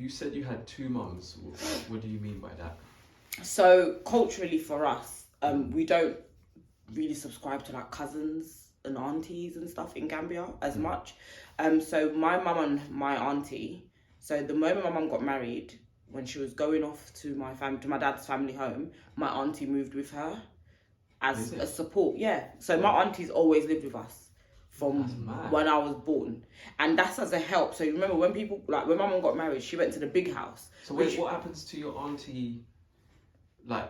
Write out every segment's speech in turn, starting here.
you said you had two mums. What do you mean by that? So culturally for us, we don't really subscribe to like cousins and aunties and stuff in Gambia as much. So my mum and my auntie, so the moment my mum got married, when she was going off to my dad's family home, my auntie moved with her as a support. Yeah. So my auntie's always lived with us from when I was born, and that's as a help. So you remember when people like when my mum got married, she went to the big house. So what happens to your auntie? For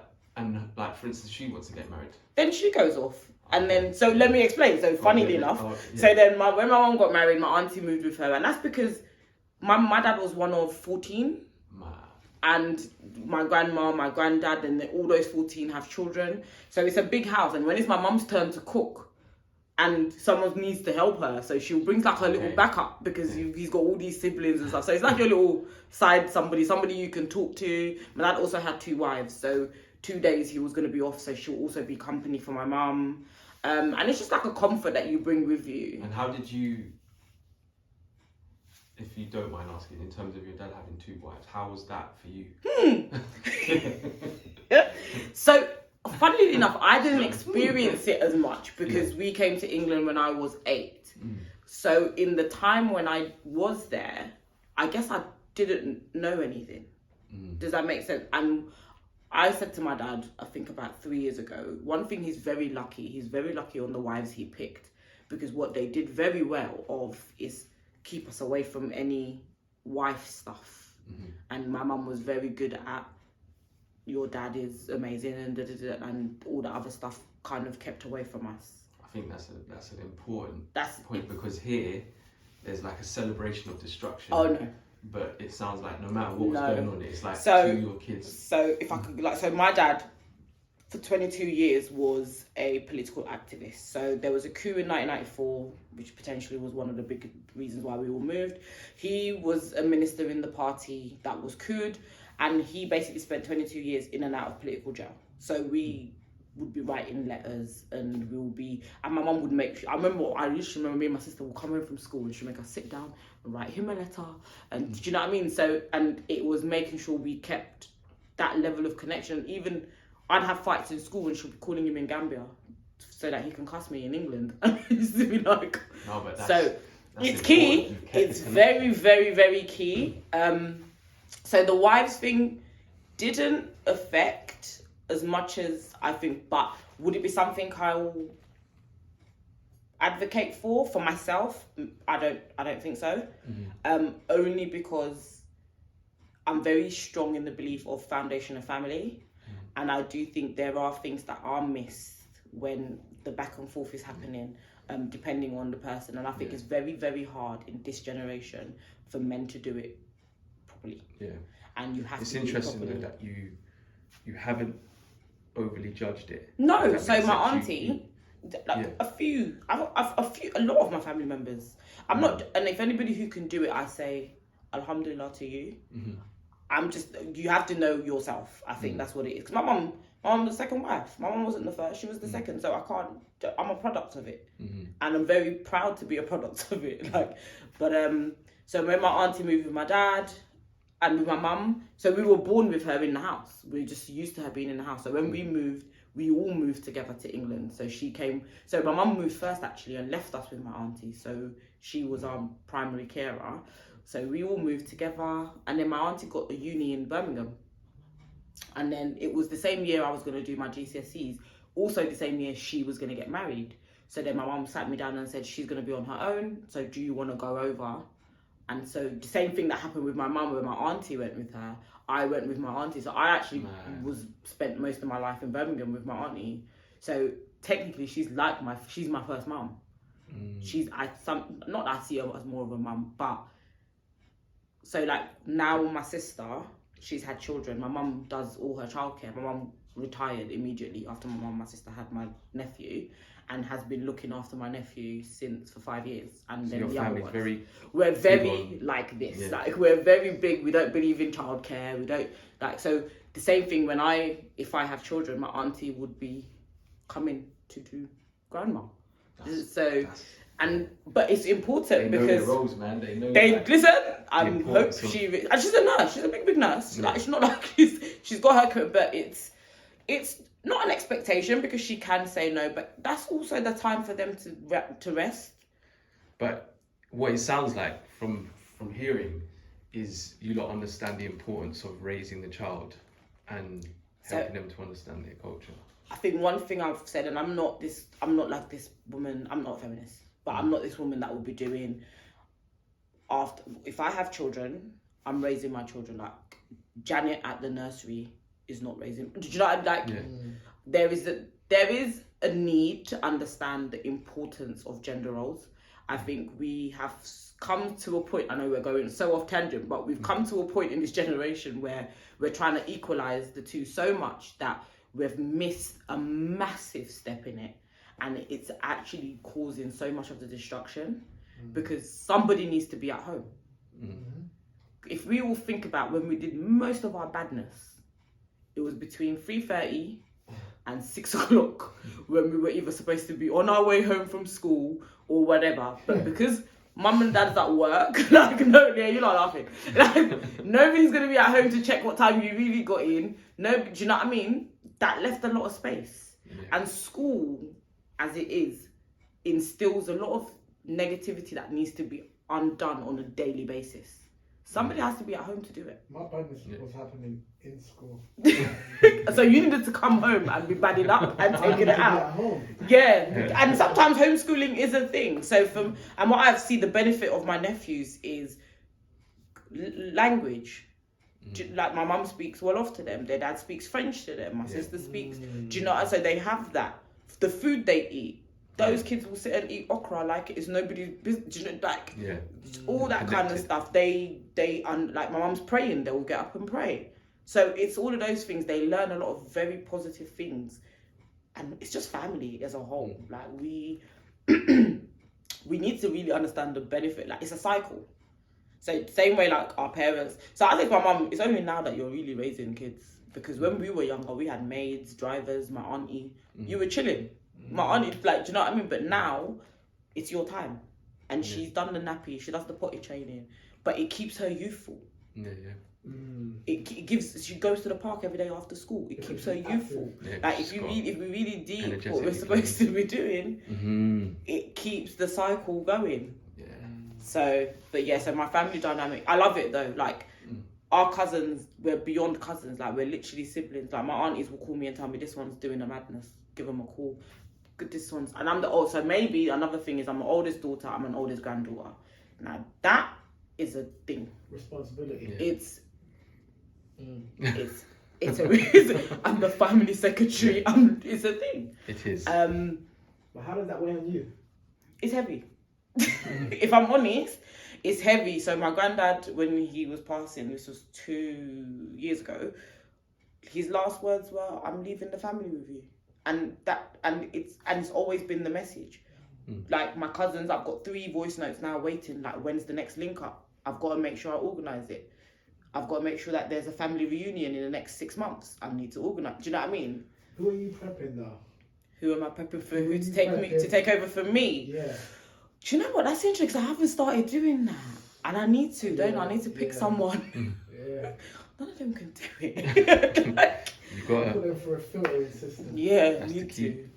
instance, she wants to get married. Then she goes off. And then, so let me explain. So funnily enough, so then when my mum got married, my auntie moved with her. And that's because my dad was one of 14. And my grandma, my granddad, and all those 14 have children. So it's a big house. And when it's my mum's turn to cook, and someone needs to help her, so she'll bring like her little backup because he's got all these siblings and stuff. So it's like your little side somebody you can talk to. My dad also had 2 wives, so 2 days he was going to be off, so she'll also be company for my mum. And it's just like a comfort that you bring with you. And how did you, if you don't mind asking, in terms of your dad having 2 wives, how was that for you? So, funnily enough, I didn't experience it as much because we came to England when I was 8. So in the time when I was there, I guess I didn't know anything. Does that make sense? And I said to my dad, I think about 3 years ago, one thing he's very lucky on the wives he picked, because what they did very well is keep us away from any wife stuff. And my mum was very good at, your dad is amazing and all the other stuff kind of kept away from us. I think that's an important point, because here there's like a celebration of destruction. Oh no. But it sounds like no matter what was going on, it's like to your kids. So if I could, so my dad for 22 years was a political activist. So there was a coup in 1994, which potentially was one of the big reasons why we all moved. He was a minister in the party that was couped, and he basically spent 22 years in and out of political jail. So we would be writing letters, and my mum would I used to remember me and my sister would come home from school and she'd make us sit down and write him a letter. And do you know what I mean? So, and it was making sure we kept that level of connection. Even I'd have fights in school and she'd be calling him in Gambia so that he can cuss me in England. And I used to be like, no, but that's it's key. It's very, very, very key. So the wives thing didn't affect as much as I think, but would it be something I'll advocate for myself? I don't think so. Only because I'm very strong in the belief of foundation of family, and I do think there are things that are missed when the back and forth is happening, depending on the person. And I think it's very, very hard in this generation for men to do it properly. Yeah, and you have to. It's interesting though that you haven't overly judged it. No, so my auntie, a lot of my family members. I'm not, and if anybody who can do it, I say, Alhamdulillah to you. You have to know yourself. I think that's what it is. Because my mum was the second wife. My mum wasn't the first; she was the second. So I'm a product of it, and I'm very proud to be a product of it. So when my auntie moved with my dad and with my mum, so we were born with her in the house. We were just used to her being in the house. So when we moved, we all moved together to England. So she came. So my mum moved first actually and left us with my auntie. So she was our primary carer. So we all moved together, and then my auntie got a uni in Birmingham. And then it was the same year I was going to do my GCSEs. Also the same year she was going to get married. So then my mum sat me down and said, she's going to be on her own. So do you want to go over? And so the same thing that happened with my mum, where my auntie went with her, I went with my auntie. So I actually spent most of my life in Birmingham with my auntie. So technically she's my first mum. Not that I see her as more of a mum, but so like now my sister, she's had children. My mum does all her childcare. My mum retired immediately after my sister had my nephew, and has been looking after my nephew for 5 years. And so then the other ones, we're very like this. Yeah. Like we're very big. We don't believe in childcare. We don't like. So the same thing when if I have children, my auntie would be coming to do grandma. But it's important They know because their roles, man. They know. listen. I hope importance of- and she's a nurse. She's a big nurse. Like, it's not like she's got her, but it's not an expectation because she can say no. But that's also the time for them to rest. But what it sounds like from hearing is you lot understand the importance of raising the child and helping them to understand their culture. I think one thing I've said, and I'm not like this woman. I'm not a feminist, but I'm not this woman that will be doing. If I have children, I'm raising my children. Like Janet at the nursery is not raising. Do you know what I'm like? Yeah. There is a need to understand the importance of gender roles. I think we have come to a point, I know we're going so off tangent, but we've come to a point in this generation where we're trying to equalise the two so much that we've missed a massive step in it. And it's actually causing so much of the destruction because somebody needs to be at home. Mm-hmm. If we all think about when we did most of our badness, it was between 3:30 and 6 o'clock when we were either supposed to be on our way home from school or whatever. But because mum and dad's at work, like, no, yeah, you're not laughing. Like, nobody's going to be at home to check what time you really got in. No, do you know what I mean? That left a lot of space. Yeah. And school, as it is, instills a lot of negativity that needs to be undone on a daily basis. Somebody has to be at home to do it. My badness was happening in school. So you needed to come home and be badding up and taking it out. Yeah, and sometimes homeschooling is a thing. So and what I've seen the benefit of my nephews is language. Like my mum speaks Wolof to them, their dad speaks French to them, my sister speaks. Do you know? So they have that. The food they eat. Those kids will sit and eat okra like it's nobody's business. You know, like all that kind of stuff. They like my mum's praying, they will get up and pray. So it's all of those things. They learn a lot of very positive things, and it's just family as a whole. Like we need to really understand the benefit. Like it's a cycle. So same way like our parents. So I think my mum. It's only now that you're really raising kids because when we were younger, we had maids, drivers, my auntie. You were chilling. My auntie, like, do you know what I mean? But now, it's your time. And she's done the nappy, she does the potty training. But it keeps her youthful. Yeah. It gives, she goes to the park every day after school. It keeps her youthful. Yeah, like, if we really deep what we're supposed to be doing, it keeps the cycle going. Yeah. So, so my family dynamic, I love it though. Like, our cousins, we're beyond cousins. Like, we're literally siblings. Like, my aunties will call me and tell me this one's doing a madness. Give them a call. This one's, and I'm the old, so maybe another thing is I'm an oldest daughter, I'm an oldest granddaughter. Now that is a thing. Responsibility. It's I'm the family secretary. It's a thing. It is. But how does that weigh on you? It's heavy. If I'm honest, it's heavy. So my granddad, when he was passing, this was 2 years ago, his last words were, "I'm leaving the family with you." And it's always been the message. Like my cousins, I've got 3 voice notes now waiting. Like, when's the next link up? I've got to make sure I organise it. I've got to make sure that there's a family reunion in the next 6 months. I need to organise. Do you know what I mean? Who are you prepping though? Who am I prepping for? Who to take over for me? Yeah. Do you know what? That's interesting because I haven't started doing that, and I need to. Don't I? I need to pick someone. Yeah. None of them can do it. You got to put them for a filtering system. Yeah, need to.